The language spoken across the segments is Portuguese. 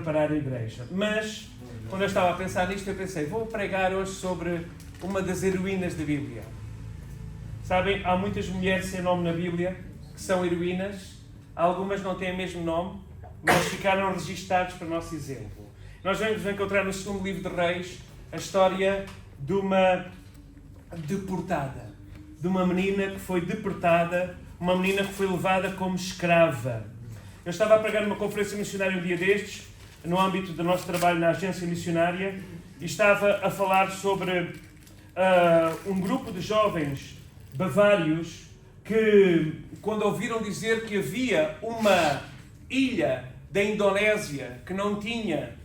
preparar a igreja. Mas, quando eu estava a pensar nisto, eu pensei, vou pregar hoje sobre uma das heroínas da Bíblia. Sabem, há muitas mulheres sem nome na Bíblia que são heroínas. Algumas não têm o mesmo nome, mas ficaram registados para o nosso exemplo. Nós vamos encontrar no segundo livro de Reis a história de uma deportada. De uma menina que foi deportada, uma menina que foi levada como escrava. Eu estava a pregar numa conferência missionária um dia destes, no âmbito do nosso trabalho na agência missionária, e estava a falar sobre um grupo de jovens bavários que, quando ouviram dizer que havia uma ilha da Indonésia que não tinha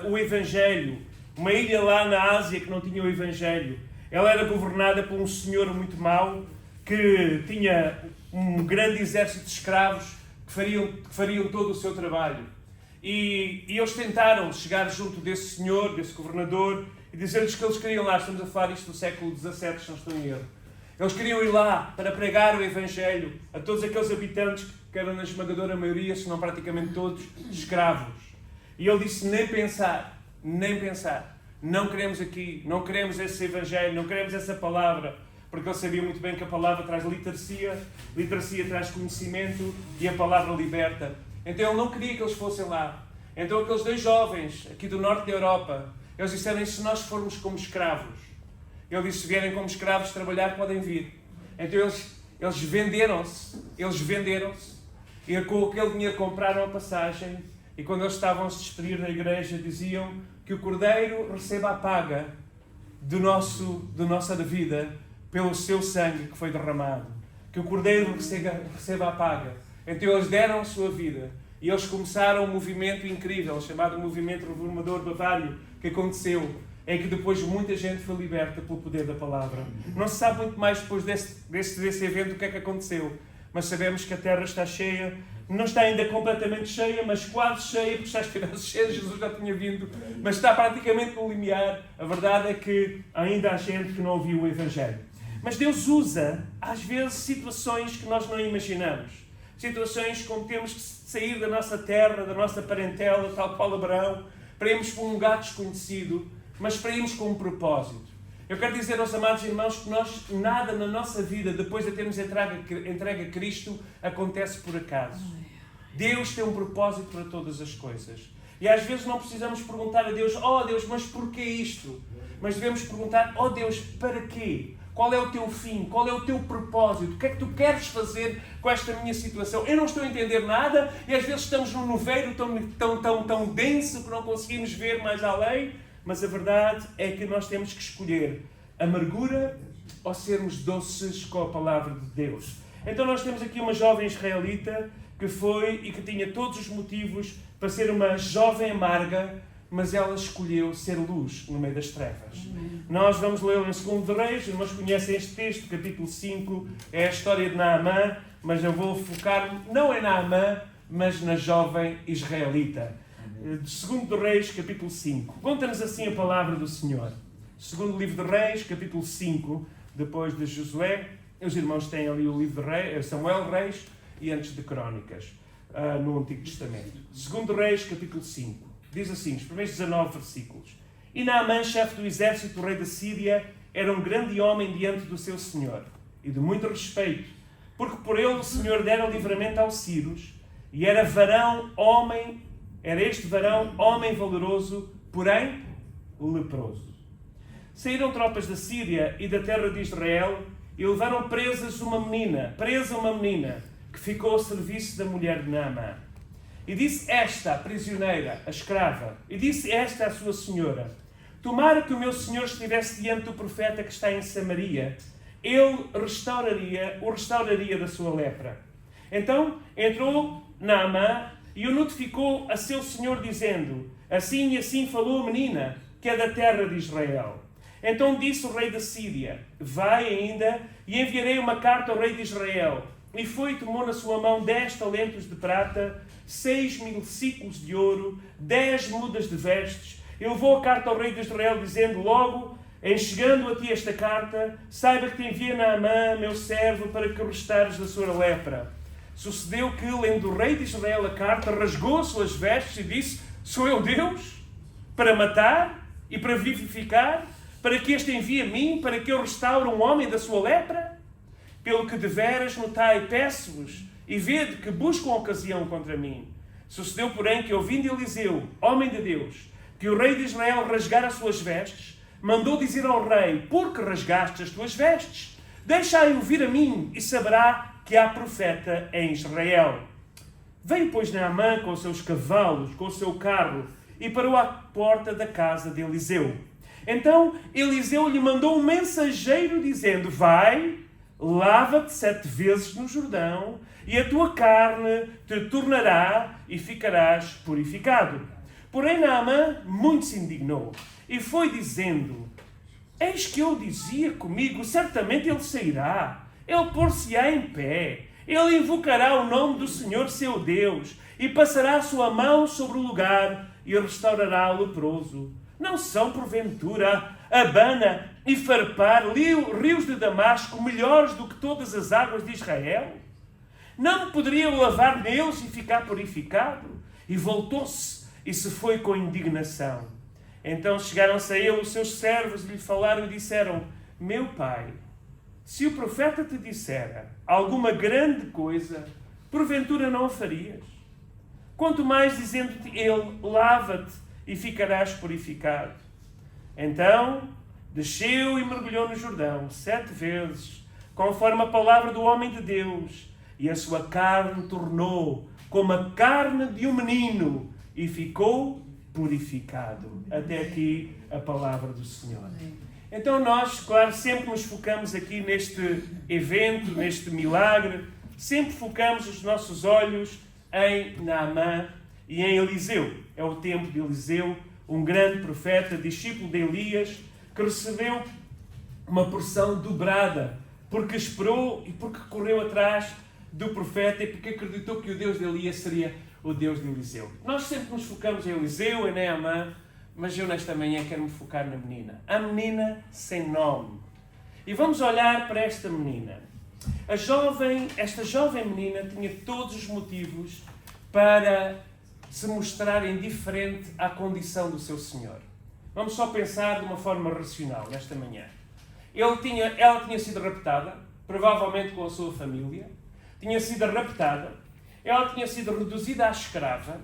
o Evangelho, uma ilha lá na Ásia que não tinha o Evangelho, ela era governada por um senhor muito mau que tinha um grande exército de escravos que fariam todo o seu trabalho. E eles tentaram chegar junto desse senhor, desse governador, e dizer-lhes que eles queriam lá, estamos a falar isto do século XVII, se não estou em erro. Eles queriam ir lá para pregar o Evangelho a todos aqueles habitantes que eram na esmagadora maioria, se não praticamente todos, escravos. E ele disse, nem pensar, nem pensar. Não queremos aqui, não queremos esse Evangelho, não queremos essa palavra, porque ele sabia muito bem que a palavra traz literacia traz conhecimento e a palavra liberta. Então ele não queria que eles fossem lá. Então aqueles dois jovens aqui do norte da Europa, eles disseram, se nós formos como escravos, ele disse, se vierem como escravos trabalhar, podem vir. Então eles venderam-se, e com aquele dinheiro compraram a passagem, e quando eles estavam a se despedir da igreja, diziam que o Cordeiro receba a paga da nossa vida pelo seu sangue que foi derramado. Que o Cordeiro receba a paga. Então eles deram a sua vida e eles começaram um movimento incrível, chamado Movimento Reformador Bavário, que aconteceu, em que depois muita gente foi liberta pelo poder da palavra. Não se sabe muito mais depois desse evento o que é que aconteceu, mas sabemos que a terra está cheia. Não está ainda completamente cheia, mas quase cheia, porque já estivesse cheia, Jesus já tinha vindo, mas está praticamente no limiar. A verdade é que ainda há gente que não ouviu o Evangelho. Mas Deus usa, às vezes, situações que nós não imaginamos. Situações como temos que sair da nossa terra, da nossa parentela, tal qual Abraão, para irmos para um lugar desconhecido, mas para irmos com um propósito. Eu quero dizer aos amados irmãos que nada na nossa vida, depois de termos entregue a Cristo, acontece por acaso. Deus tem um propósito para todas as coisas. E às vezes não precisamos perguntar a Deus, oh Deus, mas porquê isto? Mas devemos perguntar, oh Deus, para quê? Qual é o teu fim? Qual é o teu propósito? O que é que tu queres fazer com esta minha situação? Eu não estou a entender nada e às vezes estamos num nevoeiro tão denso que não conseguimos ver mais além. Mas a verdade é que nós temos que escolher amargura ou sermos doces com a palavra de Deus. Então nós temos aqui uma jovem israelita que foi e que tinha todos os motivos para ser uma jovem amarga, mas ela escolheu ser luz no meio das trevas. Nós vamos ler em 2 Reis, irmãos conhecem este texto, capítulo 5, é a história de Naamã, mas eu vou focar não em Naamã, mas na jovem israelita. De 2 Reis, capítulo 5. Conta-nos assim a palavra do Senhor. Segundo livro de Reis, capítulo 5, depois de Josué. Os irmãos têm ali o livro de Reis, Samuel Reis e antes de Crónicas, no Antigo Testamento. 2 Reis, capítulo 5. Diz assim, os primeiros 19 versículos. E Naamã, chefe do exército do rei da Síria, era um grande homem diante do seu senhor, e de muito respeito, porque por ele o Senhor dera livramento aos sírios, e era este varão, homem valoroso, porém leproso. Saíram tropas da Síria e da terra de Israel e levaram presa uma menina, que ficou ao serviço da mulher de Naamã. E disse esta, a prisioneira, a escrava, e disse esta à sua senhora, tomara que o meu senhor estivesse diante do profeta que está em Samaria, ele o restauraria da sua lepra. Então entrou Naamã e o notificou a seu senhor, dizendo, assim e assim falou a menina, que é da terra de Israel. Então disse o rei da Síria, vai ainda, e enviarei uma carta ao rei de Israel. E foi e tomou na sua mão 10 talentos de prata, 6.000 ciclos de ouro, 10 mudas de vestes. E levou a carta ao rei de Israel, dizendo logo, em chegando a ti esta carta, saiba que te envia Naamã, meu servo, para que o restares da sua lepra. Sucedeu que, lendo o rei de Israel a carta, rasgou as suas vestes e disse, Sou eu Deus? Para matar e para vivificar? Para que este envie a mim? Para que eu restaure um homem da sua lepra? Pelo que deveras notai, peço-vos, e vede que buscam ocasião contra mim. Sucedeu, porém, que ouvindo Eliseu, homem de Deus, que o rei de Israel rasgara as suas vestes, mandou dizer ao rei: por que rasgaste as tuas vestes? Deixai-o vir a mim, e saberá que há profeta em Israel. Veio, pois, Naamã com os seus cavalos, com o seu carro, e parou à porta da casa de Eliseu. Então Eliseu lhe mandou um mensageiro, dizendo: vai, lava-te 7 vezes no Jordão, e a tua carne te tornará, e ficarás purificado. Porém Naamã muito se indignou, e foi dizendo: eis que eu dizia comigo, certamente ele sairá, ele pôr-se-á em pé, ele invocará o nome do Senhor seu Deus, e passará a sua mão sobre o lugar, e restaurará o leproso. Não são, porventura, Abana e Farpar, rios de Damasco, melhores do que todas as águas de Israel? Não poderia lavar neles e ficar purificado? E voltou-se e se foi com indignação. Então chegaram-se a ele os seus servos e lhe falaram e disseram: meu pai, se o profeta te dissera alguma grande coisa, porventura não a farias? Quanto mais dizendo-te ele: lava-te e ficarás purificado. Então desceu e mergulhou no Jordão 7 vezes, conforme a palavra do homem de Deus, e a sua carne tornou como a carne de um menino, e ficou purificado. Até aqui a palavra do Senhor. Então nós, claro, sempre nos focamos aqui neste evento, neste milagre, sempre focamos os nossos olhos em Naamã e em Eliseu. É o tempo de Eliseu, um grande profeta, discípulo de Elias, que recebeu uma porção dobrada, porque esperou e porque correu atrás do profeta e porque acreditou que o Deus de Elias seria o Deus de Eliseu. Nós sempre nos focamos em Eliseu, em Naamã, mas eu nesta manhã quero me focar na menina. A menina sem nome. E vamos olhar para esta menina. Esta jovem menina tinha todos os motivos para se mostrar indiferente à condição do seu Senhor. Vamos só pensar de uma forma racional nesta manhã. Ela tinha sido raptada, provavelmente com a sua família, tinha sido raptada, ela tinha sido reduzida à escrava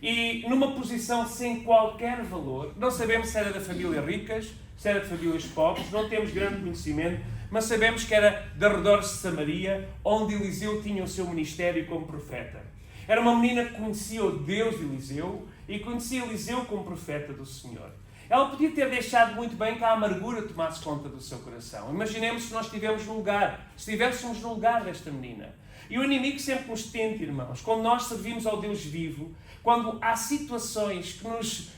e numa posição sem qualquer valor. Não sabemos se era de famílias ricas, se era de famílias pobres, não temos grande conhecimento, mas sabemos que era de arredores de Samaria, onde Eliseu tinha o seu ministério como profeta. Era uma menina que conhecia o Deus de Eliseu e conhecia Eliseu como profeta do Senhor. Ela podia ter deixado muito bem que a amargura tomasse conta do seu coração. Imaginemos se nós estivéssemos no lugar desta menina. E o inimigo sempre nos tenta, irmãos, quando nós servimos ao Deus vivo, quando há situações que nos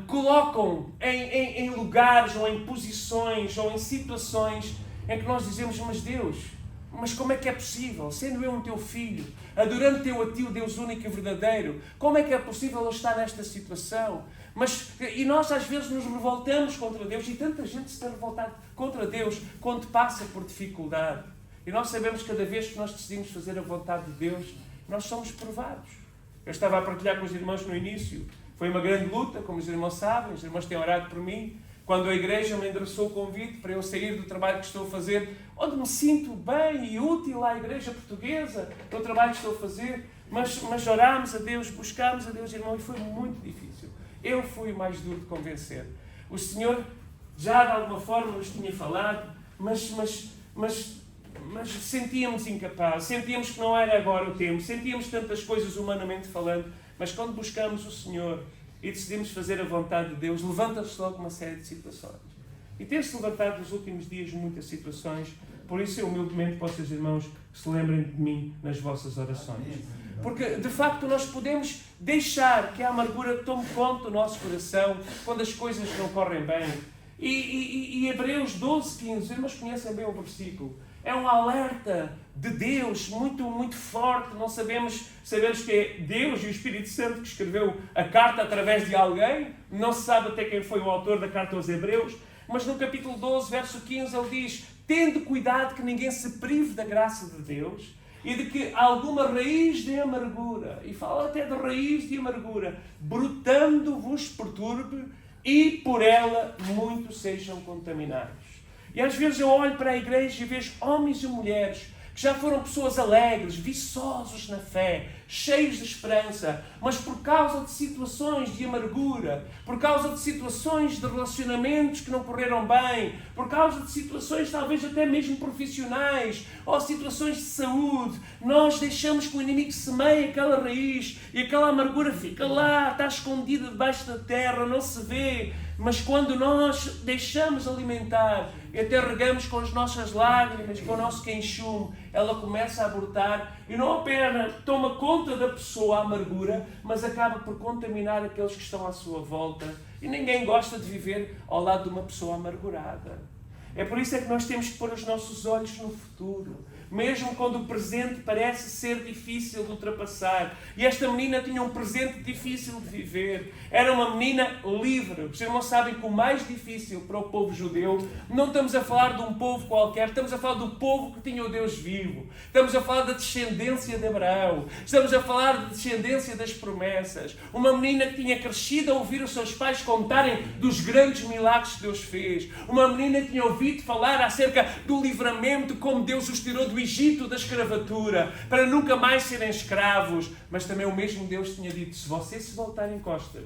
colocam em lugares ou em posições ou em situações em que nós dizemos: mas Deus, mas como é que é possível, sendo eu um teu filho, adorando a ti, o Deus único e verdadeiro, como é que é possível eu estar nesta situação? E nós às vezes nos revoltamos contra Deus, e tanta gente se tem revoltado contra Deus quando passa por dificuldade. E nós sabemos que cada vez que nós decidimos fazer a vontade de Deus, nós somos provados. Eu estava a partilhar com os irmãos no início. Foi uma grande luta, como os irmãos sabem, os irmãos têm orado por mim. Quando a igreja me endereçou o convite para eu sair do trabalho que estou a fazer, onde me sinto bem e útil à igreja portuguesa, no trabalho que estou a fazer, mas orámos a Deus, buscámos a Deus, irmão, e foi muito difícil. Eu fui o mais duro de convencer. O Senhor já de alguma forma nos tinha falado, mas sentíamos incapazes, sentíamos que não era agora o tempo, sentíamos tantas coisas humanamente falando, mas quando buscamos o Senhor e decidimos fazer a vontade de Deus, levanta-se logo uma série de situações. E tem-se levantado nos últimos dias muitas situações, por isso eu humildemente posso, os irmãos, se lembrem de mim nas vossas orações. Porque, de facto, nós podemos deixar que a amargura tome conta do nosso coração quando as coisas não correm bem. E Hebreus 12:15, os irmãos conhecem bem o versículo. É um alerta de Deus muito, muito forte. Não sabemos que é Deus e o Espírito Santo que escreveu a carta através de alguém. Não se sabe até quem foi o autor da carta aos Hebreus. Mas no capítulo 12, verso 15, ele diz: tende cuidado que ninguém se prive da graça de Deus, e de que alguma raiz de amargura, e fala até de raiz de amargura, brotando vos perturbe, e por ela muitos sejam contaminados. E às vezes eu olho para a igreja e vejo homens e mulheres que já foram pessoas alegres, viçosos na fé, cheios de esperança, mas por causa de situações de amargura, por causa de situações de relacionamentos que não correram bem, por causa de situações talvez até mesmo profissionais, ou situações de saúde, nós deixamos que o inimigo semeie aquela raiz e aquela amargura fica lá, está escondida debaixo da terra, não se vê. Mas quando nós deixamos alimentar e até regamos com as nossas lágrimas, com o nosso queixume, ela começa a brotar e não apenas toma conta da pessoa a amargura, mas acaba por contaminar aqueles que estão à sua volta. E ninguém gosta de viver ao lado de uma pessoa amargurada. É por isso é que nós temos que pôr os nossos olhos no futuro. Mesmo quando o presente parece ser difícil de ultrapassar. E esta menina tinha um presente difícil de viver. Era uma menina livre. Os irmãos sabem que o mais difícil para o povo judeu, não estamos a falar de um povo qualquer, estamos a falar do povo que tinha o Deus vivo. Estamos a falar da descendência de Abraão. Estamos a falar da descendência das promessas. Uma menina que tinha crescido a ouvir os seus pais contarem dos grandes milagres que Deus fez. Uma menina que tinha ouvido falar acerca do livramento, como Deus os tirou do Egito, da escravatura, para nunca mais serem escravos. Mas também o mesmo Deus tinha dito: se vocês se voltarem costas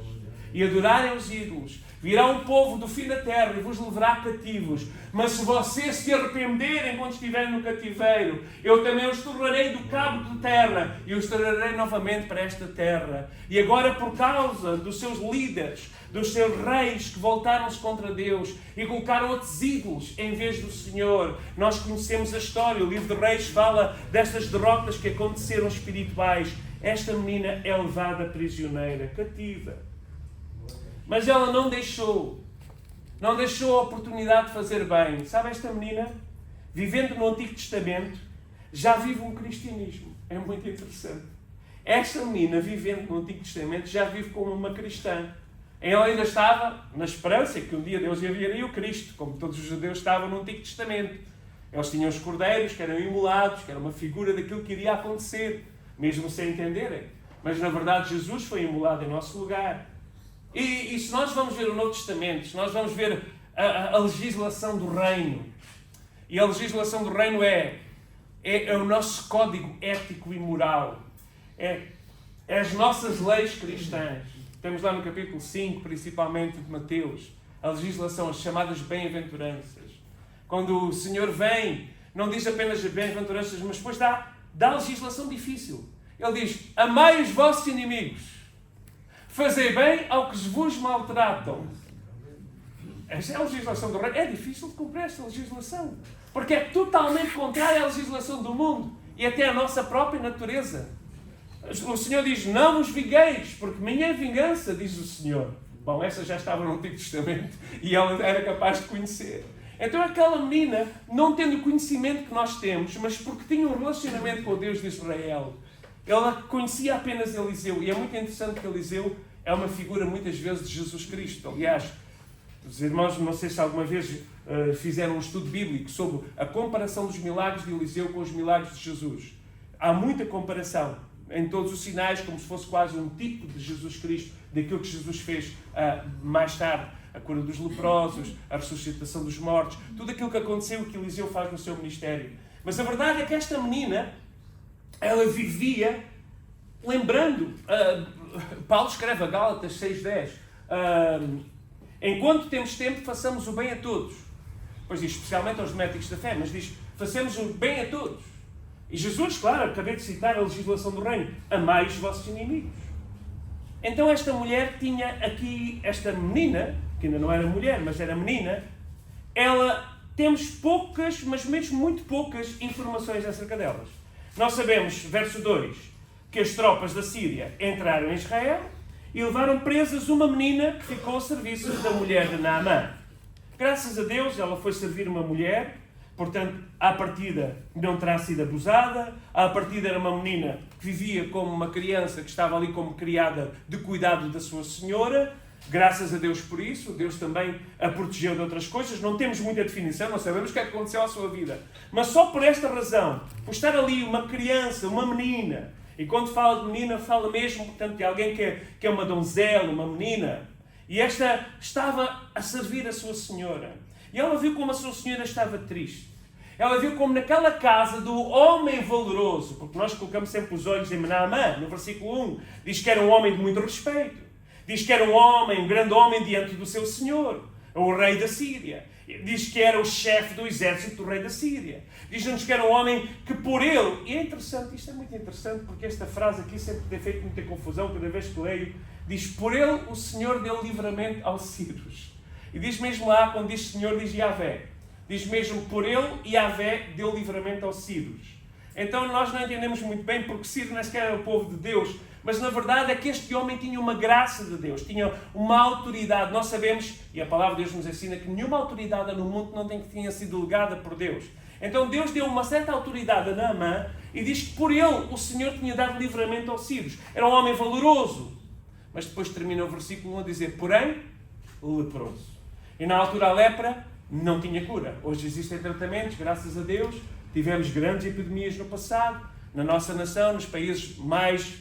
e adorarem os ídolos, virá um povo do fim da terra e vos levará cativos. Mas se vocês se arrependerem quando estiverem no cativeiro, eu também os tornarei do cabo de terra e os trarei novamente para esta terra. E agora, por causa dos seus líderes, dos seus reis que voltaram-se contra Deus e colocaram outros ídolos em vez do Senhor, nós conhecemos a história. O livro de Reis fala destas derrotas que aconteceram espirituais. Esta menina é levada prisioneira, cativa. Mas ela não deixou a oportunidade de fazer bem. Sabe, esta menina, vivendo no Antigo Testamento, já vive um cristianismo. É muito interessante. Esta menina, vivendo no Antigo Testamento, já vive como uma cristã. Ela ainda estava na esperança que um dia Deus enviaria o Cristo, como todos os judeus estavam no Antigo Testamento. Eles tinham os cordeiros que eram imolados, que era uma figura daquilo que iria acontecer, mesmo sem entenderem. Mas, na verdade, Jesus foi imolado em nosso lugar. E se nós vamos ver o Novo Testamento, se nós vamos ver a legislação do reino, e a legislação do reino é o nosso código ético e moral, é as nossas leis cristãs. Temos lá no capítulo 5, principalmente de Mateus, a legislação, as chamadas bem-aventuranças. Quando o Senhor vem, não diz apenas as bem-aventuranças, mas depois dá a legislação difícil. Ele diz: amai os vossos inimigos, fazei bem ao que vos maltratam. Esta é a legislação do reino. É difícil de cumprir esta legislação, porque é totalmente contrária à legislação do mundo e até à nossa própria natureza. O Senhor diz: não vos vingueis, porque minha é vingança, diz o Senhor. Bom, essa já estava no Antigo Testamento e ela era capaz de conhecer. Então aquela menina, não tendo o conhecimento que nós temos, mas porque tinha um relacionamento com o Deus de Israel, ela conhecia apenas Eliseu. E é muito interessante que Eliseu é uma figura muitas vezes de Jesus Cristo. Aliás, os irmãos, não sei se alguma vez fizeram um estudo bíblico sobre a comparação dos milagres de Eliseu com os milagres de Jesus. Há muita comparação em todos os sinais, como se fosse quase um tipo de Jesus Cristo, daquilo que Jesus fez mais tarde. A cura dos leprosos, a ressuscitação dos mortos, tudo aquilo que aconteceu, que Eliseu faz no seu ministério. Mas a verdade é que esta menina, ela vivia lembrando, Paulo escreve a Gálatas 6:10, enquanto temos tempo, façamos o bem a todos. Pois diz, especialmente aos domésticos da fé, mas diz, façamos o bem a todos. E Jesus, claro, acabei de citar a legislação do reino, amai os vossos inimigos. Então esta mulher tinha aqui, esta menina, que ainda não era mulher, mas era menina, temos poucas, mas mesmo muito poucas informações acerca delas. Nós sabemos, verso 2, que as tropas da Síria entraram em Israel e levaram presas uma menina que ficou ao serviço da mulher de Naamã. Graças a Deus, ela foi servir uma mulher, portanto, à partida não terá sido abusada, à partida era uma menina que vivia como uma criança que estava ali como criada de cuidado da sua senhora, Graças a Deus por isso. Deus também a protegeu de outras coisas. Não temos muita definição, não sabemos o que é que aconteceu à sua vida. Mas só por esta razão, por estar ali uma criança, uma menina, e quando fala de menina, fala mesmo, portanto, de alguém que é uma donzela, uma menina. E esta estava a servir a sua senhora. E ela viu como a sua senhora estava triste. Ela viu como naquela casa do homem valoroso, porque nós colocamos sempre os olhos em Naamã, no versículo 1, diz que era um homem de muito respeito. Diz que era um homem, um grande homem diante do seu senhor, o rei da Síria. Diz que era o chefe do exército do rei da Síria. Diz-nos que era um homem que por ele... E é interessante, isto é muito interessante, porque esta frase aqui sempre tem feito muita confusão, cada vez que leio. Diz, por ele o Senhor deu livramento aos sírios. E diz mesmo lá, quando diz Senhor, diz Yahvé. Diz mesmo, por ele Yahvé deu livramento aos sírios. Então nós não entendemos muito bem, porque Sírio nem sequer era o povo de Deus, mas na verdade é que este homem tinha uma graça de Deus, tinha uma autoridade. Nós sabemos, e a palavra de Deus nos ensina, que nenhuma autoridade no mundo não tem que tinha sido delegada por Deus. Então Deus deu uma certa autoridade a Naamã e diz que por ele o Senhor tinha dado livramento aos sírios. Era um homem valoroso. Mas depois termina o versículo 1 a dizer, porém, leproso. E na altura a lepra não tinha cura. Hoje existem tratamentos, graças a Deus. Tivemos grandes epidemias no passado, na nossa nação, nos países mais,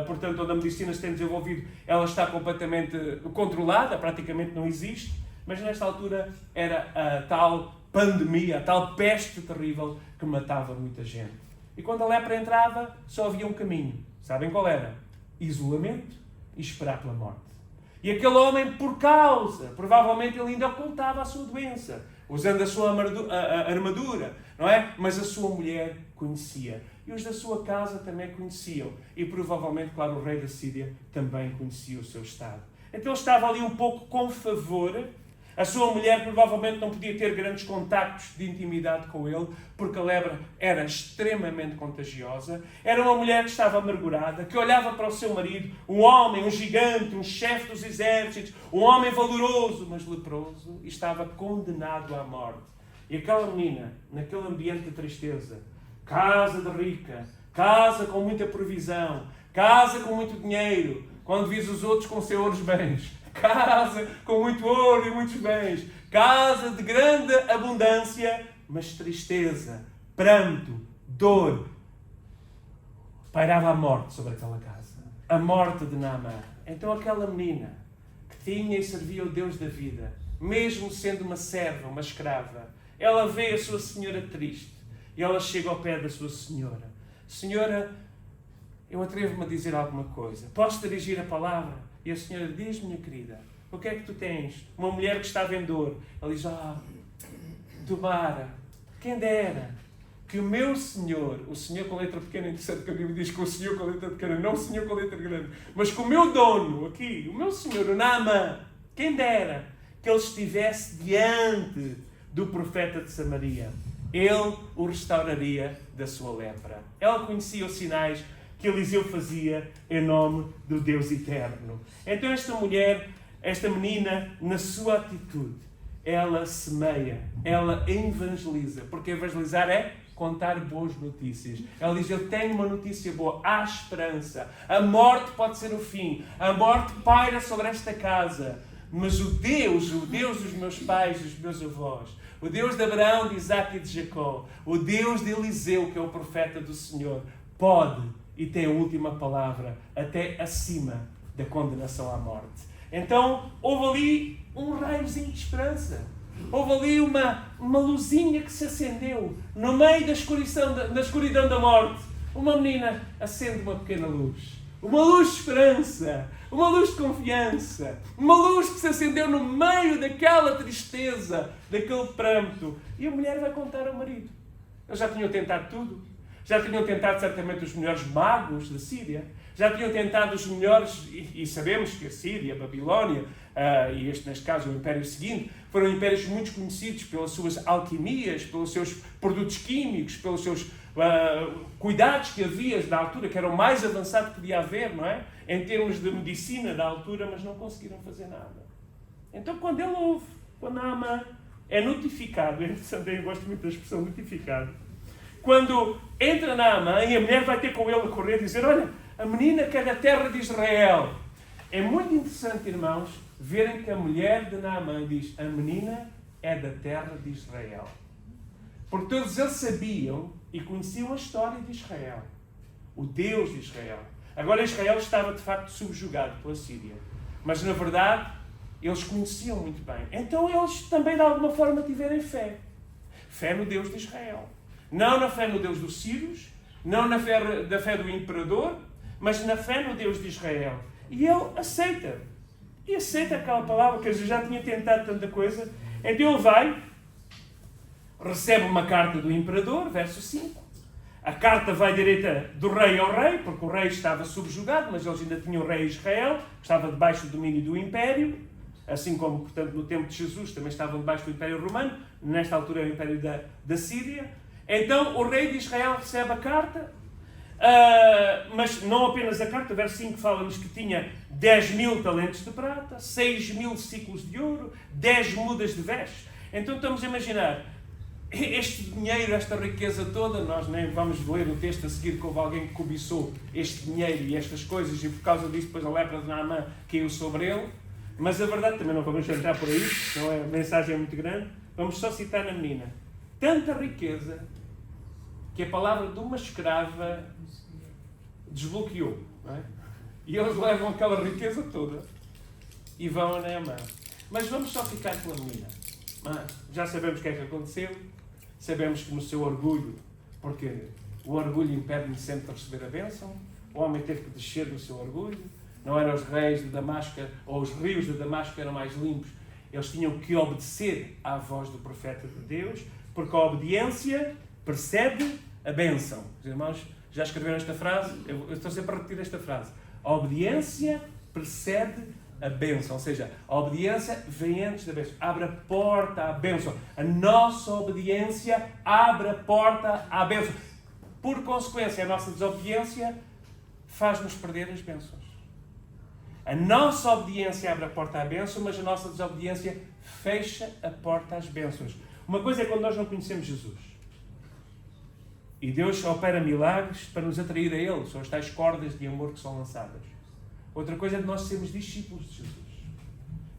portanto, onde a medicina se tem desenvolvido, ela está completamente controlada, praticamente não existe. Mas nesta altura era a tal pandemia, a tal peste terrível que matava muita gente. E quando a lepra entrava, só havia um caminho. Sabem qual era? Isolamento e esperar pela morte. E aquele homem, por causa, provavelmente ele ainda ocultava a sua doença, usando a sua armadura, não é? Mas a sua mulher conhecia. E os da sua casa também conheciam. E provavelmente, claro, o rei da Síria também conhecia o seu estado. Então ele estava ali um pouco com favor. A sua mulher provavelmente não podia ter grandes contactos de intimidade com ele, porque a lepra era extremamente contagiosa. Era uma mulher que estava amargurada, que olhava para o seu marido, um homem, um gigante, um chefe dos exércitos, um homem valoroso, mas leproso, e estava condenado à morte. E aquela menina, naquele ambiente de tristeza, casa de rica, casa com muita provisão, casa com muito dinheiro, quando vis os outros com seus bens, casa com muito ouro e muitos bens, casa de grande abundância, mas tristeza, pranto, dor. Pairava a morte sobre aquela casa. A morte de Naamã. Então aquela menina que tinha e servia o Deus da vida, mesmo sendo uma serva, uma escrava, ela vê a sua senhora triste e ela chega ao pé da sua senhora. Senhora, eu atrevo-me a dizer alguma coisa. Posso dirigir a palavra? E a senhora diz, minha querida, o que é que tu tens? Uma mulher que estava em dor. Ela diz, tomara, quem dera, que o meu Senhor, o Senhor com letra pequena, interessante que a Bíblia diz que o Senhor com letra pequena, não o Senhor com letra grande, mas que o meu dono, aqui, o meu Senhor, o Naamã, quem dera, que ele estivesse diante do profeta de Samaria. Ele o restauraria da sua lepra. Ela conhecia os sinais que Eliseu fazia em nome do Deus eterno. Então esta mulher, esta menina, na sua atitude, ela semeia, ela evangeliza, porque evangelizar é contar boas notícias. Ela diz, eu tenho uma notícia boa, há esperança, a morte pode ser o fim, a morte paira sobre esta casa, mas o Deus dos meus pais, dos meus avós, o Deus de Abraão, de Isaac e de Jacó, o Deus de Eliseu, que é o profeta do Senhor, pode e tem a última palavra, até acima da condenação à morte. Então, houve ali um raiozinho de esperança. Houve ali uma luzinha que se acendeu no meio da escuridão da morte. Uma menina acende uma pequena luz. Uma luz de esperança. Uma luz de confiança. Uma luz que se acendeu no meio daquela tristeza, daquele pranto. E a mulher vai contar ao marido. Eles já tinham tentado tudo. Já tinham tentado certamente os melhores magos da Síria. Já tinham tentado os melhores, e sabemos que a Síria, a Babilónia, e neste caso o Império seguinte, foram impérios muito conhecidos pelas suas alquimias, pelos seus produtos químicos, pelos seus cuidados que havia na altura, que era o mais avançado que podia haver, não é? Em termos de medicina da altura, mas não conseguiram fazer nada. Então quando ele ouve, quando Naamã é notificado, é interessante, eu gosto muito da expressão notificado, quando entra Naamã e a mulher vai ter com ele a correr e dizer, olha, a menina que é da terra de Israel, É muito interessante, irmãos, verem que a mulher de Naamã diz: a menina é da terra de Israel. Porque todos eles sabiam e conheciam a história de Israel. O Deus de Israel. Agora Israel estava de facto subjugado pela Síria. Mas na verdade, eles conheciam muito bem. Então eles também de alguma forma tiveram fé. Fé no Deus de Israel. Não na fé no Deus dos sírios, não na fé da fé do imperador, mas na fé no Deus de Israel. E ele aceita. E aceita aquela palavra, que eu já tinha tentado tanta coisa. Então ele vai, recebe uma carta do imperador, verso 5. A carta vai direita do rei ao rei, porque o rei estava subjugado, mas eles ainda tinham o rei Israel, que estava debaixo do domínio do império, assim como, portanto, no tempo de Jesus também estavam debaixo do império romano, nesta altura é o império da Síria. Então o rei de Israel recebe a carta, mas não apenas a carta, o verso 5 fala-nos que tinha 10.000 talentos de prata, 6.000 ciclos de ouro, 10 mudas de vestes. Então estamos a imaginar, este dinheiro, esta riqueza toda, nós nem vamos ler o texto a seguir que houve alguém que cobiçou este dinheiro e estas coisas e por causa disso depois a lepra de Naamã caiu sobre ele. Mas a verdade, também não vamos entrar por aí, não é? A mensagem é muito grande. Vamos só citar na menina. Tanta riqueza que a palavra de uma escrava desbloqueou. Não é? E eles levam aquela riqueza toda e vão a Naamã. Mas vamos só ficar com a menina. Já sabemos o que é que aconteceu. Sabemos que no seu orgulho, porque o orgulho impede-me sempre de receber a bênção, o homem teve que descer do seu orgulho. Não eram os reis de Damasco ou os rios de Damasco que eram mais limpos. Eles tinham que obedecer à voz do profeta de Deus, porque a obediência precede a bênção. Os irmãos já escreveram esta frase? Eu estou sempre a repetir esta frase. A obediência precede a bênção. Ou seja, a obediência vem antes da bênção. Abre a porta à bênção. A nossa obediência abre a porta à bênção. Por consequência, a nossa desobediência faz-nos perder as bênçãos. A nossa obediência abre a porta à bênção, mas a nossa desobediência fecha a porta às bênçãos. Uma coisa é quando nós não conhecemos Jesus. E Deus opera milagres para nos atrair a Ele. São as tais cordas de amor que são lançadas. Outra coisa é de nós sermos discípulos de Jesus.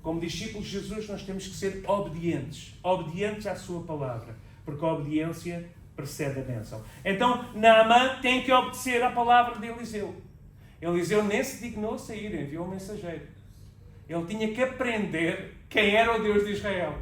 Como discípulos de Jesus, nós temos que ser obedientes. Obedientes à sua palavra. Porque a obediência precede a bênção. Então, Naamã tem que obedecer à palavra de Eliseu. Eliseu nem se dignou a sair, enviou um mensageiro. Ele tinha que aprender quem era o Deus de Israel.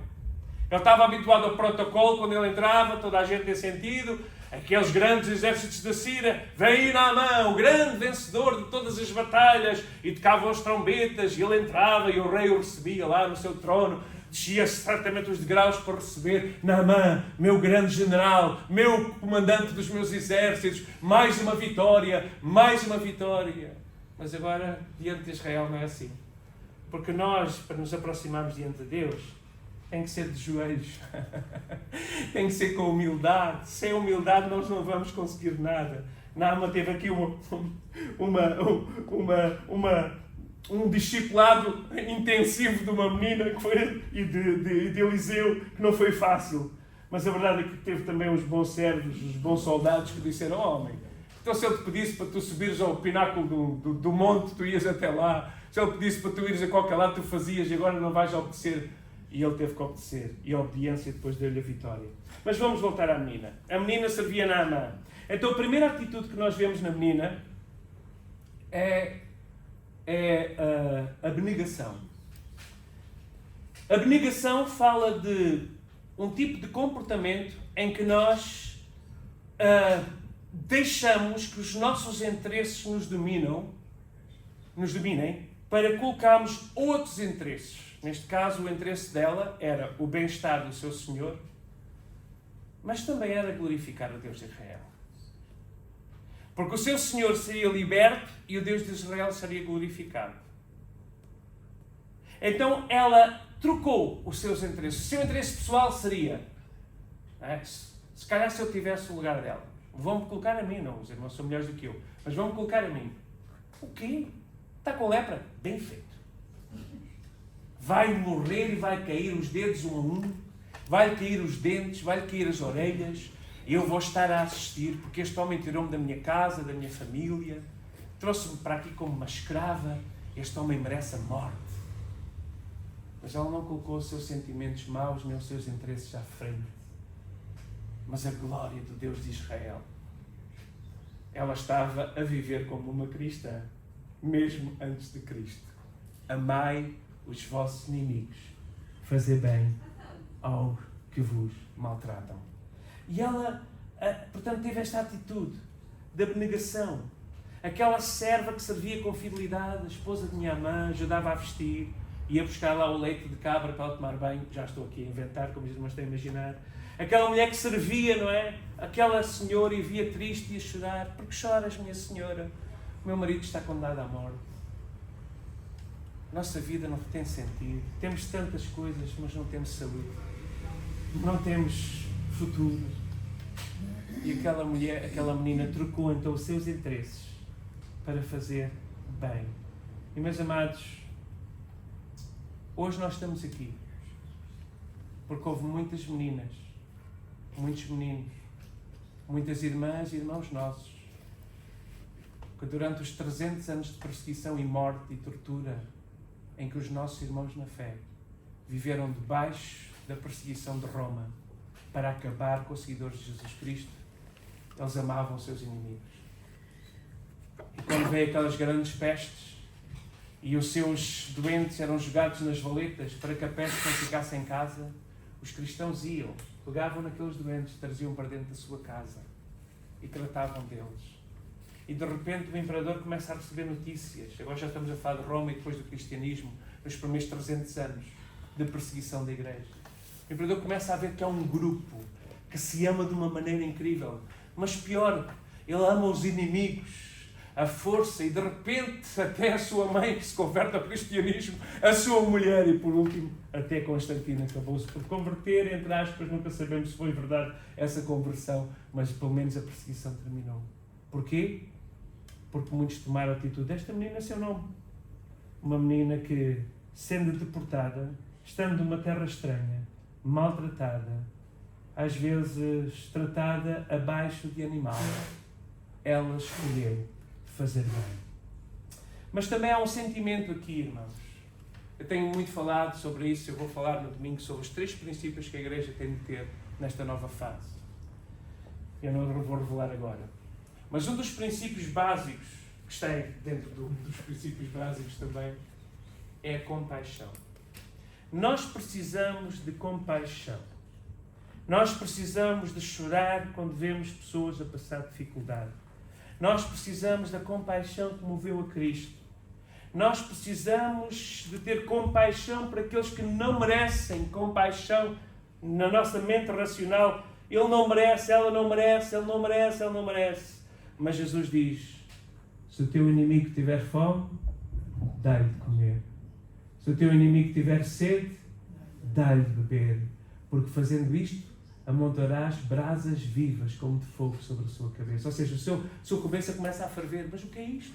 Ele estava habituado ao protocolo, quando ele entrava, toda a gente tem sentido, aqueles grandes exércitos da Síria, vem aí Naamã, o grande vencedor de todas as batalhas, e tocavam as trombetas, e ele entrava, e o rei o recebia lá no seu trono, descia certamente os degraus para receber Naamã, meu grande general, meu comandante dos meus exércitos, mais uma vitória, mais uma vitória. Mas agora, diante de Israel, não é assim. Porque nós, para nos aproximarmos diante de Deus, tem que ser de joelhos. Tem que ser com humildade. Sem humildade nós não vamos conseguir nada. Naamã teve aqui um discipulado intensivo de uma menina que foi, e de Eliseu, que não foi fácil. Mas a verdade é que teve também os bons servos, os bons soldados que disseram: homem, então se ele te pedisse para tu subires ao pináculo do monte, tu ias até lá. Se ele pedisse para tu ires a qualquer lado, tu fazias, e agora não vais obedecer. E ele teve que obedecer. E a obediência depois deu-lhe a vitória. Mas vamos voltar à menina. A menina servia Naamã. Então a primeira atitude que nós vemos na menina é a abnegação. A abnegação fala de um tipo de comportamento em que nós deixamos que os nossos interesses nos dominem para colocarmos outros interesses. Neste caso, o interesse dela era o bem-estar do seu Senhor, mas também era glorificar o Deus de Israel. Porque o seu Senhor seria liberto e o Deus de Israel seria glorificado. Então ela trocou os seus interesses. O seu interesse pessoal seria, se calhar se eu tivesse o lugar dela, vão-me colocar a mim, não, os irmãos são melhores do que eu, mas vão-me colocar a mim. O quê? Está com lepra? Bem feito. Vai morrer e vai cair os dedos um a um, vai cair os dentes, vai cair as orelhas, e eu vou estar a assistir, porque este homem tirou-me da minha casa, da minha família, trouxe-me para aqui como uma escrava, este homem merece a morte. Mas ela não colocou os seus sentimentos maus nem os seus interesses à frente, mas a glória do Deus de Israel. Ela estava a viver como uma cristã, mesmo antes de Cristo. Amai os vossos inimigos, fazei bem aos que vos maltratam. E ela, portanto, teve esta atitude de abnegação. Aquela serva que servia com fidelidade, a esposa de Naamã, ajudava a vestir, ia buscar lá o leite de cabra para ela tomar banho. Já estou aqui a inventar, como os irmãos estão a imaginar. Aquela mulher que servia, não é? Aquela senhora e via triste e a chorar. Porque choras, minha senhora? O meu marido está condenado à morte. Nossa vida não tem sentido. Temos tantas coisas, mas não temos saúde. Não temos futuro. E aquela mulher, aquela menina trocou então os seus interesses para fazer bem. E meus amados, hoje nós estamos aqui porque houve muitas meninas, muitos meninos, muitas irmãs e irmãos nossos que durante os 300 anos de perseguição e morte e tortura em que os nossos irmãos na fé viveram debaixo da perseguição de Roma para acabar com os seguidores de Jesus Cristo, eles amavam os seus inimigos. E quando veio aquelas grandes pestes e os seus doentes eram jogados nas valetas para que a peste não ficasse em casa, os cristãos iam, pegavam naqueles doentes, traziam para dentro da sua casa e tratavam deles. E de repente o imperador começa a receber notícias. Agora já estamos a falar de Roma e depois do cristianismo, nos primeiros 300 anos de perseguição da igreja. O imperador começa a ver que há um grupo que se ama de uma maneira incrível. Mas pior, ele ama os inimigos, a força, e de repente até a sua mãe que se converte ao cristianismo, a sua mulher e por último até Constantino acabou-se por converter, entre aspas, nunca sabemos se foi verdade essa conversão, mas pelo menos a perseguição terminou. Porquê? Porque muitos tomaram a atitude. Esta menina é seu nome. Uma menina que, sendo deportada, estando numa terra estranha, maltratada, às vezes tratada abaixo de animal, ela escolheu fazer bem. Mas também há um sentimento aqui, irmãos. Eu tenho muito falado sobre isso, eu vou falar no domingo sobre os 3 princípios que a igreja tem de ter nesta nova fase. Eu não vou revelar agora. Mas um dos princípios básicos, que está dentro dos princípios básicos também, é a compaixão. Nós precisamos de compaixão. Nós precisamos de chorar quando vemos pessoas a passar dificuldade. Nós precisamos da compaixão que moveu a Cristo. Nós precisamos de ter compaixão para aqueles que não merecem compaixão na nossa mente racional. Ele não merece, ela não merece, ele não merece, ela não merece. Mas Jesus diz, se o teu inimigo tiver fome, dá-lhe de comer. Se o teu inimigo tiver sede, dá-lhe de beber. Porque fazendo isto, amontoarás brasas vivas como de fogo sobre a sua cabeça. Ou seja, a sua cabeça começa a ferver. Mas o que é isto?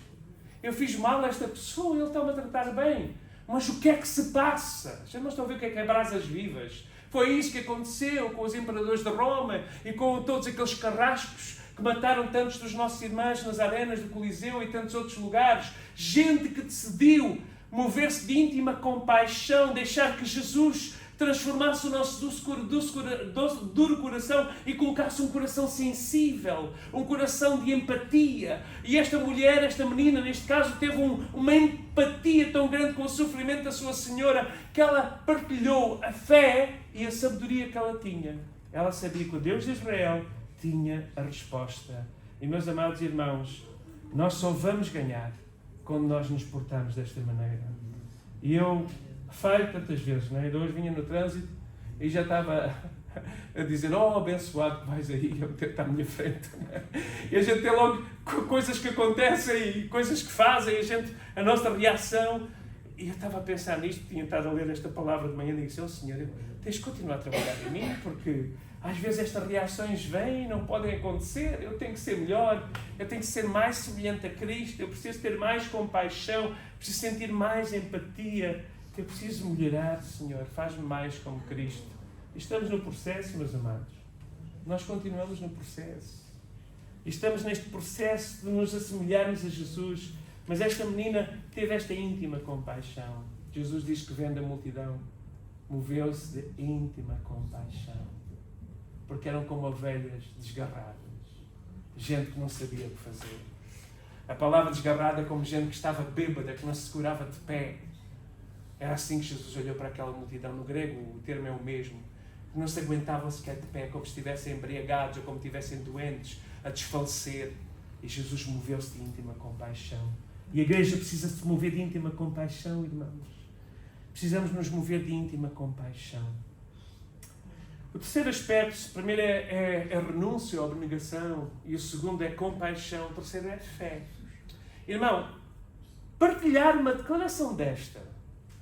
Eu fiz mal a esta pessoa, ele está-me a tratar bem. Mas o que é que se passa? Já não estão a ver o que é brasas vivas? Foi isso que aconteceu com os imperadores de Roma e com todos aqueles carrascos que mataram tantos dos nossos irmãos nas arenas do Coliseu e tantos outros lugares. Gente que decidiu mover-se de íntima compaixão, deixar que Jesus transformasse o nosso duro coração e colocasse um coração sensível, um coração de empatia. E esta mulher, esta menina, neste caso, teve uma empatia tão grande com o sofrimento da sua senhora que ela partilhou a fé e a sabedoria que ela tinha. Ela sabia que o Deus de Israel tinha a resposta. E, meus amados irmãos, nós só vamos ganhar quando nós nos portamos desta maneira. E eu falho tantas vezes, não é? Eu hoje vinha no trânsito e já estava a dizer, oh, abençoado que vais aí, eu está à minha frente. E a gente tem logo coisas que acontecem e coisas que fazem, a nossa reação. E eu estava a pensar nisto, tinha estado a ler esta palavra de manhã e disse, oh Senhor, tens de continuar a trabalhar em mim, porque às vezes estas reações vêm e não podem acontecer, eu tenho que ser melhor, eu tenho que ser mais semelhante a Cristo, eu preciso ter mais compaixão, preciso sentir mais empatia, eu preciso melhorar, Senhor, faz-me mais como Cristo. E estamos no processo, meus amados. Nós continuamos no processo. E estamos neste processo de nos assemelharmos a Jesus, Mas esta menina teve esta íntima compaixão. Jesus diz que vendo a multidão, moveu-se de íntima compaixão. Porque eram como ovelhas desgarradas. Gente que não sabia o que fazer. A palavra desgarrada é como gente que estava bêbada, que não se segurava de pé. Era assim que Jesus olhou para aquela multidão. No grego o termo é o mesmo. Que não se aguentavam sequer de pé, como se estivessem embriagados ou como se estivessem doentes, a desfalecer. E Jesus moveu-se de íntima compaixão. E a igreja precisa se mover de íntima compaixão, irmãos. Precisamos nos mover de íntima compaixão. O terceiro aspecto, o primeiro é renúncia ou abnegação, e o segundo é compaixão, o terceiro é fé. Irmão, partilhar uma declaração desta,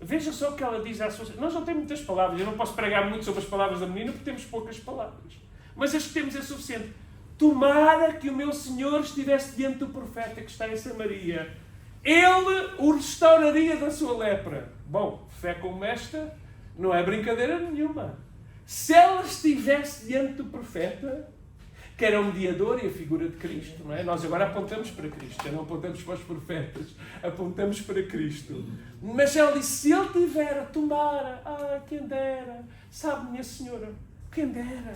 veja só o que ela diz à sua... Nós não temos muitas palavras, eu não posso pregar muito sobre as palavras da menina porque temos poucas palavras, mas as que temos é suficiente. Tomara que o meu Senhor estivesse diante do profeta que está em Samaria, ele o restauraria da sua lepra. Bom, fé como esta não é brincadeira nenhuma. Se ela estivesse diante do profeta, que era o mediador e a figura de Cristo, não é? Nós agora apontamos para Cristo, já não apontamos para os profetas, apontamos para Cristo. Mas ela disse, se ele tivera, tomara, quem dera, sabe, minha senhora, quem dera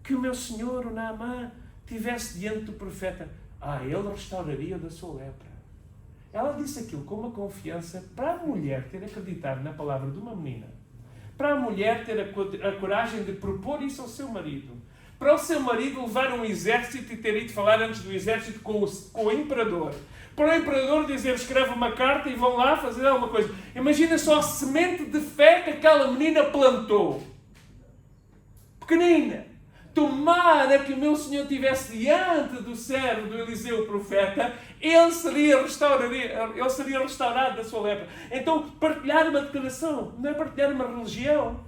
que o meu senhor, o Naamã, estivesse diante do profeta, ele restauraria da sua lepra. Ela disse aquilo com uma confiança para a mulher ter acreditado na palavra de uma menina, para a mulher ter a coragem de propor isso ao seu marido, para o seu marido levar um exército e ter ido falar antes do exército com o imperador, para o imperador dizer, escreve uma carta e vão lá fazer alguma coisa. Imagina só a semente de fé que aquela menina plantou. Pequenina. Tomara que o meu Senhor estivesse diante do servo do Eliseu, o profeta, ele seria restaurado da sua lepra. Então, partilhar uma declaração não é partilhar uma religião,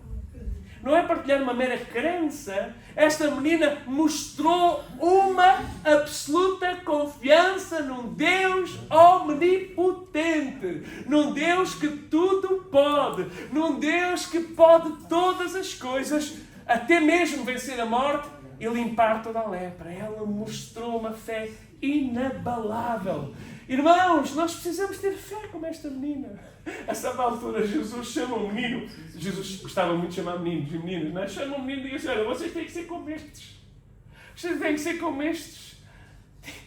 não é partilhar uma mera crença. Esta menina mostrou uma absoluta confiança num Deus omnipotente, num Deus que tudo pode, num Deus que pode todas as coisas, até mesmo vencer a morte e limpar toda a lepra. Ela mostrou uma fé inabalável. Irmãos, nós precisamos ter fé como esta menina. A certa altura, Jesus chama um menino. Jesus gostava muito de chamar meninos e meninas, não é? Chama um menino e diz, olha, vocês têm que ser como estes. Vocês têm que ser como estes.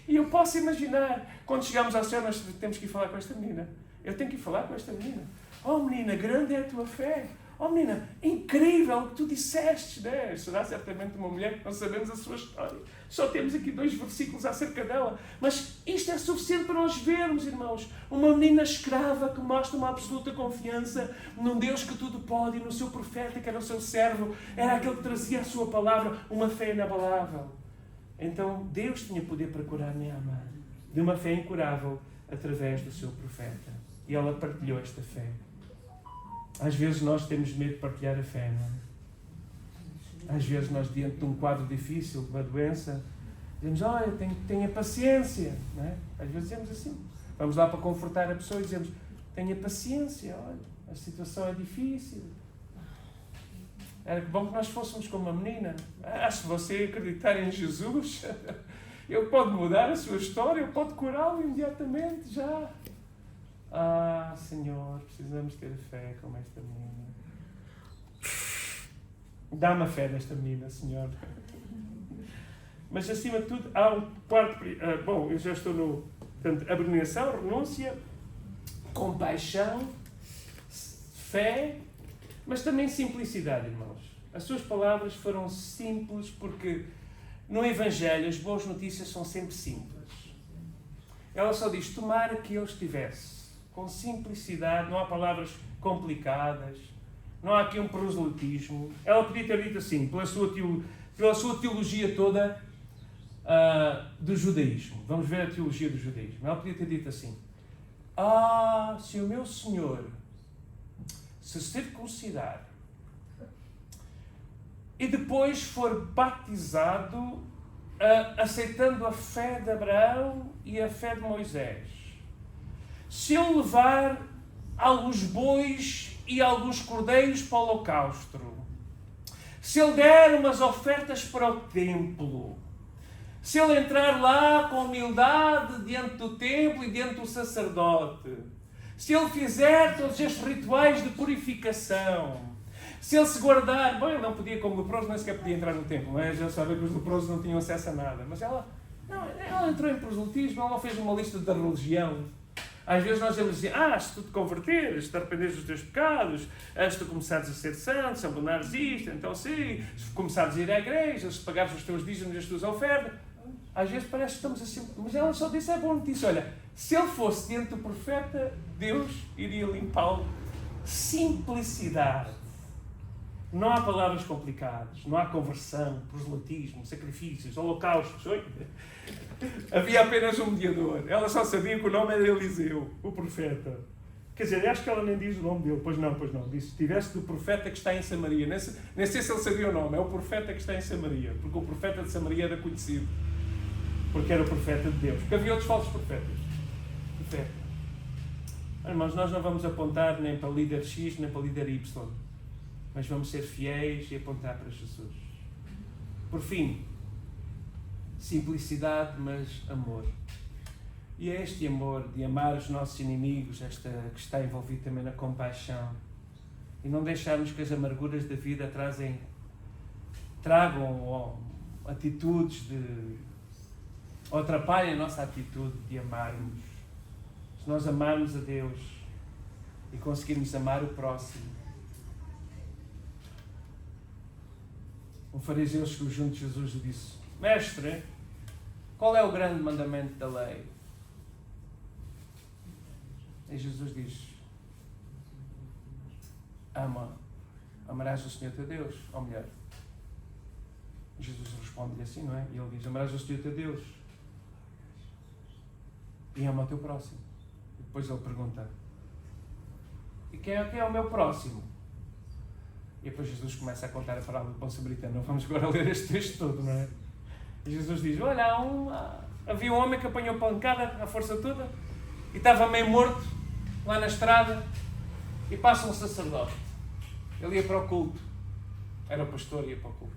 E eu posso imaginar, quando chegamos ao céu, nós temos que ir falar com esta menina. Eu tenho que ir falar com esta menina. Oh menina, grande é a tua fé. Oh menina, incrível o que tu disseste, né? Será certamente uma mulher que não sabemos a sua história. Só temos aqui 2 versículos acerca dela. Mas isto é suficiente para nós vermos, irmãos. Uma menina escrava que mostra uma absoluta confiança num Deus que tudo pode e no seu profeta, que era o seu servo. Era aquele que trazia a sua palavra, uma fé inabalável. Então Deus tinha poder para curar Naamã, de uma fé incurável, através do seu profeta. E ela partilhou esta fé. Às vezes nós temos medo de partilhar a fé, não é? Às vezes nós, diante de um quadro difícil, de uma doença, dizemos, olha, tenha paciência, não é? Às vezes dizemos assim. Vamos lá para confortar a pessoa e dizemos, tenha paciência, olha, a situação é difícil. Era bom que nós fôssemos como uma menina. Se você acreditar em Jesus, ele pode mudar a sua história, ele pode curá-lo imediatamente, já. Senhor, precisamos ter fé como esta menina. Dá-me a fé desta menina, Senhor. Mas, acima de tudo, há um quarto... bom, eu já estou no... Portanto, abnegação, renúncia, compaixão, fé, mas também simplicidade, irmãos. As suas palavras foram simples porque no Evangelho as boas notícias são sempre simples. Ela só diz, tomara que ele estivesse com simplicidade, não há palavras complicadas, não há aqui um proselitismo. Ela podia ter dito assim, pela sua teologia toda do judaísmo. Vamos ver a teologia do judaísmo. Ela podia ter dito assim, se o meu Senhor se circuncidar e depois for batizado, aceitando a fé de Abraão e a fé de Moisés, se ele levar alguns bois e alguns cordeiros para o holocausto, se ele der umas ofertas para o templo, se ele entrar lá com humildade diante do templo e diante do sacerdote, se ele fizer todos estes rituais de purificação, se ele se guardar... Bom, ele não podia, como leproso, nem sequer podia entrar no templo, não é? Já sabem que os leprosos não tinham acesso a nada. Mas ela entrou em proselitismo, ela fez uma lista da religião. Às vezes nós vamos dizer, se tu te converteres, se te arrependeres dos teus pecados, se tu começares a ser santo, se abandonares isto, então sim, se começares a ir à igreja, se pagares os teus dízimos e as tuas ofertas. Às vezes parece que estamos assim, mas ela só disse, boa notícia, olha, se ele fosse diante do profeta, Deus iria limpá-lo. Simplicidade. Não há palavras complicadas, não há conversão, proselitismo, sacrifícios, holocaustos. Oi? Havia apenas um mediador. Ela só sabia que o nome era Eliseu, o profeta. Quer dizer, acho que ela nem diz o nome dele. Pois não. Disse, tivesse do profeta que está em Samaria. Nem sei se ele sabia o nome. É o profeta que está em Samaria. Porque o profeta de Samaria era conhecido. Porque era o profeta de Deus. Porque havia outros falsos profetas. Profeta. Irmãos, nós não vamos apontar nem para líder X, nem para líder Y. Mas vamos ser fiéis e apontar para Jesus. Por fim, simplicidade, mas amor. E é este amor de amar os nossos inimigos, que está envolvido também na compaixão. E não deixarmos que as amarguras da vida tragam atitudes ou atrapalhem a nossa atitude de amarmos. Se nós amarmos a Deus e conseguirmos amar o próximo. Um fariseu chegou junto de Jesus e disse, Mestre, qual é o grande mandamento da lei? E Jesus diz, amarás o Senhor teu Deus, ou melhor, Jesus responde-lhe assim, não é? E ele diz, amarás o Senhor teu Deus e ama o teu próximo. E depois ele pergunta, e quem é o meu próximo? E depois Jesus começa a contar a parábola do bom samaritano. Não vamos agora ler este texto todo, não é? E Jesus diz, olha, havia um homem que apanhou pancada à força toda e estava meio morto lá na estrada e passa um sacerdote. Ele ia para o culto. Era o pastor, ia para o culto.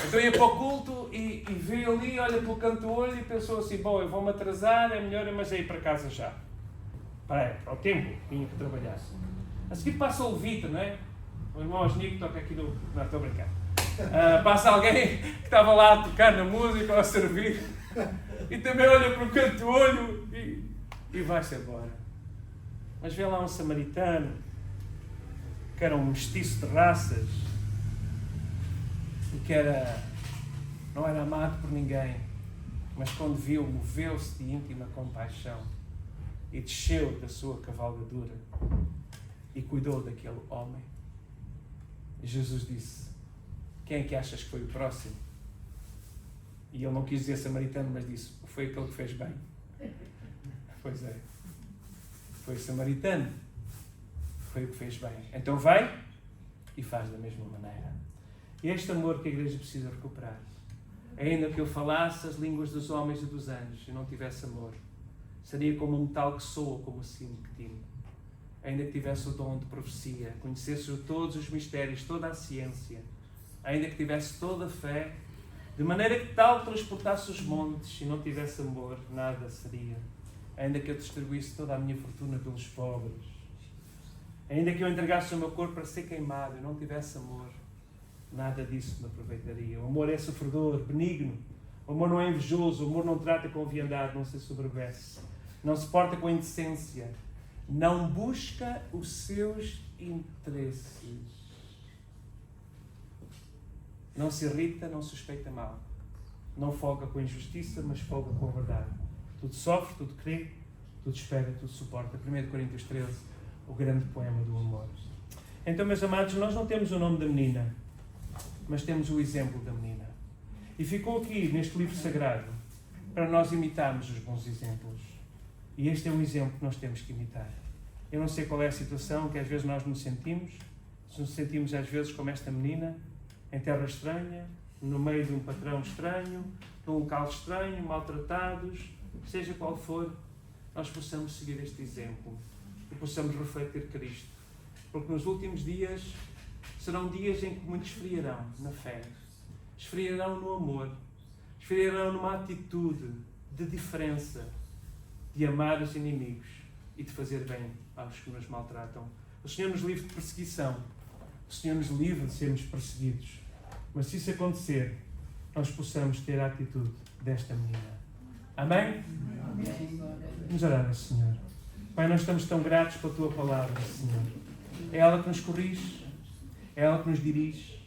Então ia para o culto e veio ali, olha pelo canto do olho e pensou assim, bom, eu vou-me atrasar, é melhor, mas é ir para casa já. Para o templo, tinha que trabalhar. A seguir passa o levita, não é? O irmão Osnico toca aqui no... Não, estou a brincar. Passa alguém que estava lá a tocar na música ou a servir e também olha para o canto do olho e vai-se embora. Mas vê lá um samaritano que era um mestiço de raças e que não era amado por ninguém, mas quando viu, moveu-se de íntima compaixão e desceu da sua cavalgadura e cuidou daquele homem. E Jesus disse, quem é que achas que foi o próximo? E ele não quis dizer samaritano, mas disse, foi aquele que fez bem. Pois é, foi o samaritano, foi o que fez bem. Então vai e faz da mesma maneira. E este amor que a igreja precisa recuperar. Ainda que eu falasse as línguas dos homens e dos anjos e não tivesse amor, seria como um metal que soa como o sino que timo. Ainda que tivesse o dom de profecia, conhecesse todos os mistérios, toda a ciência, ainda que tivesse toda a fé, de maneira que tal transportasse os montes e não tivesse amor, nada seria. Ainda que eu distribuísse toda a minha fortuna pelos pobres, ainda que eu entregasse o meu corpo para ser queimado e não tivesse amor, nada disso me aproveitaria. O amor é sofredor, benigno. O amor não é invejoso, o amor não trata com leviandade, não se soberbece, não se porta com indecência, não busca os seus interesses, não se irrita, não suspeita mal, não folga com a injustiça, mas folga com a verdade. Tudo sofre, tudo crê, tudo espera, tudo suporta. 1 Coríntios 13, o grande poema do amor. Então, meus amados, nós não temos o nome da menina, mas temos o exemplo da menina. E ficou aqui, neste livro sagrado, para nós imitarmos os bons exemplos. E este é um exemplo que nós temos que imitar. Eu não sei qual é a situação que às vezes nós nos sentimos. Se nos sentimos às vezes como esta menina, em terra estranha, no meio de um patrão estranho, num local estranho, maltratados, seja qual for, nós possamos seguir este exemplo e possamos refletir Cristo. Porque nos últimos dias serão dias em que muitos esfriarão na fé, esfriarão no amor, Esfriarão numa atitude de diferença, de amar os inimigos e de fazer bem aos que nos maltratam. O Senhor nos livre de perseguição. O Senhor nos livre de sermos perseguidos. Mas se isso acontecer, nós possamos ter a atitude desta menina. Amém? Vamos orar ao Senhor. Pai, nós estamos tão gratos pela Tua palavra, Senhor. É ela que nos corrige, é ela que nos dirige,